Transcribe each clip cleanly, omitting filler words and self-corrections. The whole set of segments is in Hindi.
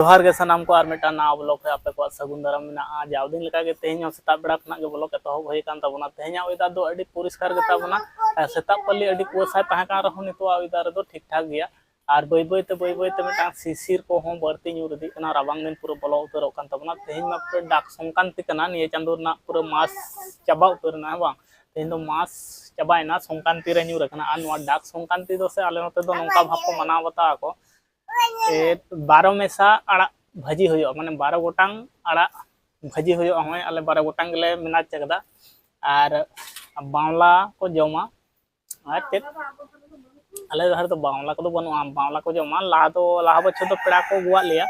जोहार गे सानाम को आर नवा ब्लॉग रे आपे को सगुन दाराम मेना जाव दिन लेका गे तेहें सेता बेड़ा खना गे ब्लॉग एतहब होई कान ताबोना तेहें वेदार दो अडी परिष्कार गे ताबोना सेता पल्ली अडी कुआसा ताहे कान रहो नितो वेदार दो ठीक ठाक गया और बई बई ते मेटा शिशिर को हम बढ़ती न्यूर दी कना राबांग दिन पूरा बलो उतरो कान ताबोना तेहें मा पूरा डाक संक्रांति कना निये चांदो ना पूरा मास चाबा उतरना बांग तेहें दो मास चाबायना संक्रांति रे न्यूर कना आ नोआ डाक संक्रांति दो से आले नते दो नोंका भाव को मनाव बता को 12 मेसा आड़ा भाजी हो माने 12 गोटांग आड़ा भाजी हो हमें आले 12 गोटांग ले मिना चकदा और बावला को जमा और चेत आले हर तो बावला को बनु बावला को जमा लाहा बछर तो पेड़ा को गुआ लिया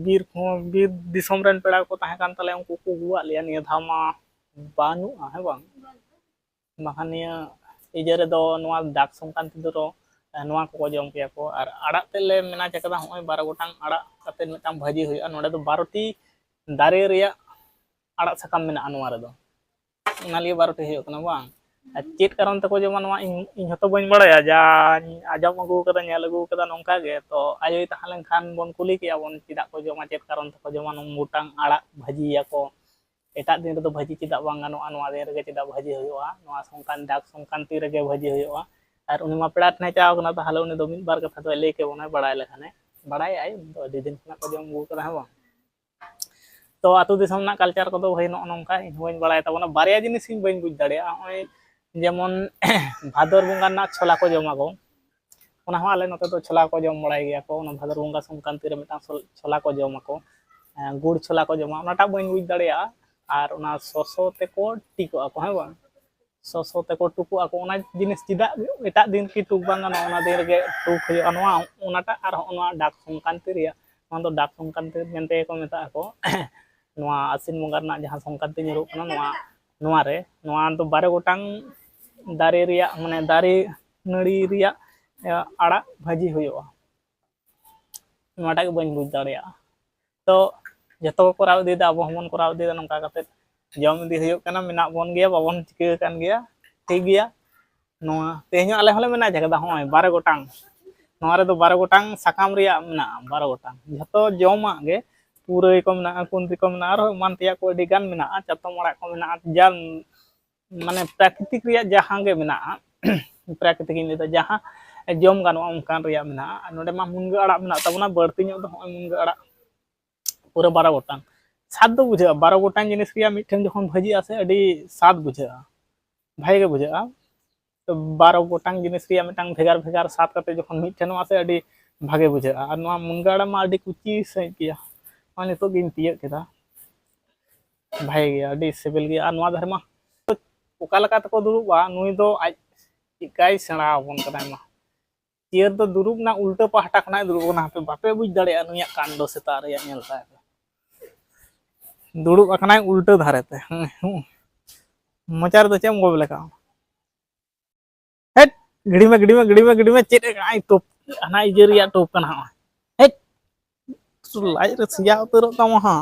बीर दिसम रेन पेड़ा को ताहे कान तले उनको को गुआ लिया निया धामा बानु है बांग माखानिया इजरे दो नोआ डाक संक्रांति दो नोआ को जम के को और आड़ा तेले मेना चकदा होय 12 गोटांग आड़ा कते मिटाम भाजी होय नोडे दो 12टी दारे रिया आड़ा सकाम मेना नोआ रे दो ना लिए 12टी होय कना बांग चेत कारण तको जमा नोआ इन हतो बन बड़ाया जा आजम अगु कदा नेल अगु कदा नोंका गे तो आयोय ताहलेन खान बन कुली के बन चिदा को जमा चेत कारण तको जमा नो मोटांग आड़ा भाजी या को एटा दिन रे दो भाजी चिदा बांग गानोआ नोआ दिन रे चिदा भाजी होयवा नोआ संकान डाक संक्रांति रे भाजी होयवा और उनी मा पेड़ा ठने चावना ताहले उनी दो मिद बार कथा तो ले के बना बड़ाय लेखाने बड़ाय आई तो अडी दिन खना को जम गु कदा हबा तो आतु दिसम ना कल्चर को दो भई नो नोंका इन होइन बड़ाय ताबना बारिया जिनिस इन बइन बुझ दाड़िया होय जेमन भादर बंगा ना छोला को जमा को ओना हो आले नते तो छोला को जम बड़ाय गया को ओना भादर बंगा संक्रांति रे मिटा छोला को जमा को गुड़ छोला को जमा ओनाटा बइन बुझ दाड़िया और ओना सोसो ते को टिको को हबा सोसो ते को टुकु आको ओना जिनिस चिदा एटा दिन की टुक बांगा ओना दिन रे टुक होय नोआ ओनाटा और ओना डाक संक्रांति रिया ओना तो डाक संक्रांति मेनते को मेता को नोआ आसिन बंगा ना जहां संक्रांति निरो कना नोआ रे नोआ तो 12 गोटांग दारे रिया माने दारे नड़ी रिया आड़ा भाजी होयोआ नोटा के बन बुझ दाड़िया तो जतो कराव दी दा अब हमन कराव दी नोंका कते जम दी हुयो कना मेना बोन गया बाबन चिके कान गया ठीक गया नोआ तेहनो आले हले मेना जगदा होय 12 गोटांग नोआ रे दो 12 गोटांग सकाम रिया मेना 12 गोटांग जतो जमा गे पूरे को मेना कुंती को मेना और मानतिया को अडी गान मेना चतो मड़ा को मेना जान माने प्राकृतिक रिया जहां गे मेना प्राकृतिक इन तो जहां जम गानो उनकान रिया मेना नोडे मा मुनगा अड़ा मेना तबना बढ़ती नो तो होय मुनगा अड़ा पूरे 12 गोटांग सात दो बुझा 12 गोटांग जिनिस रिया मिठन जखन भाजी आसे अडी सात बुझा भाई गे बुझा तो 12 गोटांग जिनिस रिया मिटंग भेगार भेगार सात करते जखन मिठन आसे अडी भागे बुझा और नोआ मुनगा अड़ा मा अडी कुची सही किया माने तो गिन तिय केदा भाई गे अडी सिबिल गे आ नोआ धर्मा ओका लका तको दुरुबा नुई दो आज इकाई सेणा बन कदा मा चेयर तो दुरुब ना उल्टा पहाटा खना दुरुब ना पे बापे बुझ दाड़े नुया कांडो सेता रिया नेलता दुरुब अकना उल्टा धारेते मचार तो चेम गोब लेका हेट गिड़ी में चेट आई टोप हना इजरिया टोप कना हेट लाइ रे सिया उतरो तम हा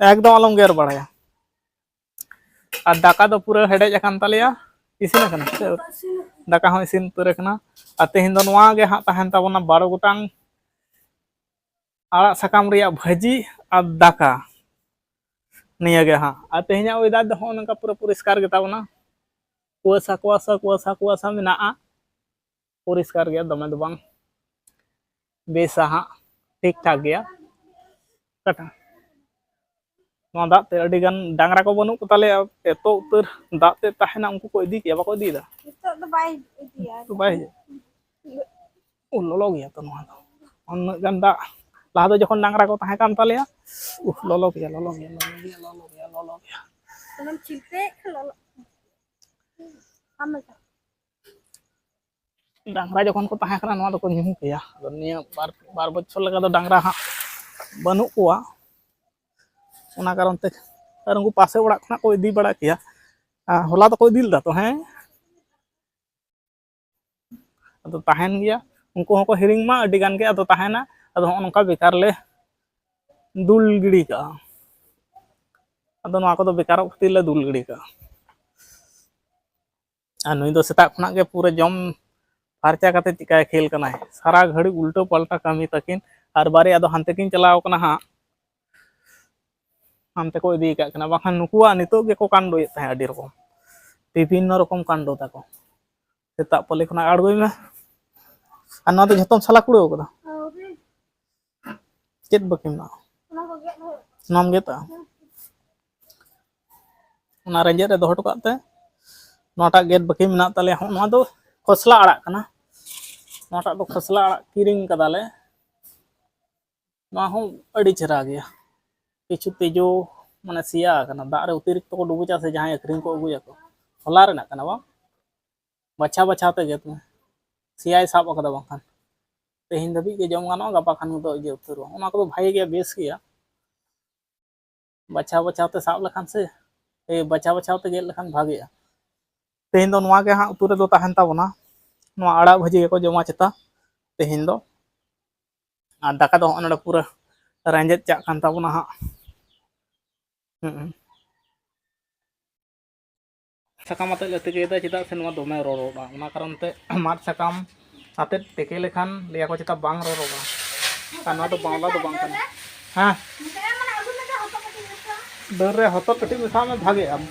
एकदम अलम गेर बड़ाया और दाका तो पूरा हेडेज अकान तलिया इसिन कना दाका हो इसिन उतर कना और तेहिन दो नोआ गे हा ताहन ताबना 12 गोटांग आड़ा सकाम रिया भाजी और दाका निया गे हाँ और तेहना वेदार दो नका पूरा परिष्कार गे ताबना कुआसा मेना परिष्कार गया दमे दो बांग बेसा हाँ ठीक ठाक गया कटा नोआ दाते अडी गान डांगरा को बनु को ताले एतो उतर दाते ताहेना उनको को इदी किया बाको इदी दा तो बाय लोलो गया तो नोआ अन गान दा लाहा दो जखन डांगरा को ताहे कान तालेया लोलो गया तनम चिलते लोलो आमल डांगरा जखन को ताहे कना नोआ दो को निहु किया निया बार बछर लगा दो डांगरा हा बनु कोआ ओना कारण ते और उनको पासे ओड़ा खना को इदी बड़ा किया होला तो को दिल दा तो हैं तो ताहेन गया उनको हको हिरिंग मा अडी गान के अदो ताहेना अदो नोका बेकार ले दुल गिड़ी का अदो नोआ को तो बेकार खती ले दुल गिड़ी का नुई दो सेता खना के पूरे जम फार्चा कते चिकाय खेल कना सारा घड़ी उल्टो पलटा कमी तकिन और बारे दो हानते किन चलाव कना हाँ हानते को इदी का कना बाखान नुकुआ नितो के को कांडो ये तहे अडी रकम विभिन्न रकम कांडो ताको सेता पले खना आड़गोय में और ना तो जतम साला कुड़ो कदा चेत बकिम ना नाम गेता उना रेंजर रे दोहट काते नोटा गेट बकी मेना ताले नोआ दो खसला आड़ा कना नोटा दो खसला आड़ा किरिंग कदाले नोआ हो अड़ी चेहरा गया किछु तेजो माने सिया कना दारे अतिरिक्त को डुबुचा से जहां अखरिंग को अगुया को होला रे ना कना बा बच्चा बच्चा ते गेत में सियाय साब अकदा बाखान तेहिन दबी के जम गानो गपा खान दो इजे उतरो ओना को भाई गया बेस गया बच्चा बच्चा ते साब लखान से ए बच्चा बच्चा ते गेल लखान भागेया तेहिन दो नोआ के हां उतु रे दो ताहन ताबना नोआ आड़ा भाजी को जमा चता तेहिन दो आ दाका दो ओनडे पूरा रेंजेत चा कान ताबना हां सकाम आते ले तेकेदा चिता से नोआ दोमे रोरोडा ओना कारण ते मात सकाम आते तेके लेखान लिया को चिता बांग रोरोडा काना तो बांगला तो बांग कना हां दर रे हतो कटी मिसा में भागे अब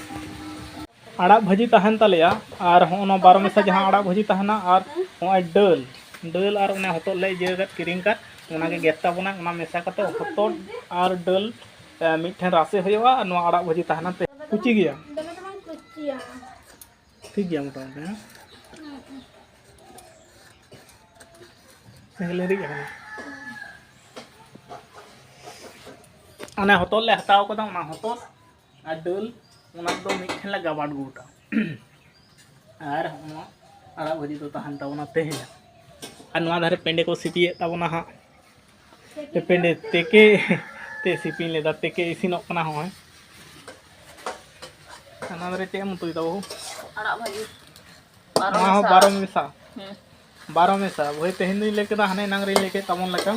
आड़ा भाजी तहन तलिया और होनो 12 मिसा जहां आड़ा भाजी तहना और होय डल और उन्हें हतो ले जेगत किरिंग का उना के गेता बना उना मिसा कते हतो और डल मिठन रासे होयवा नो आड़ा भाजी तहना ते कुची गया ठीक गया मोटामोटी हां पहले री गया अने हतो ले हताव कदा उना हतो और डल उना दो मिठन लगा बाड गुटा और उना आड़ा भाजी तो तहन ताबना तेहे और नोआ धारे पेंडे को सिपिए ताबना हां ते पेंडे तेके ते सिपिन लेदा तेके इसिनो कना होय अना धारे चे मुतुई दा बहु आड़ा भाजी 12 मिसा 12 मिसा वही तेहिन दिन लेके दा हने नांगरी लेके तमन लका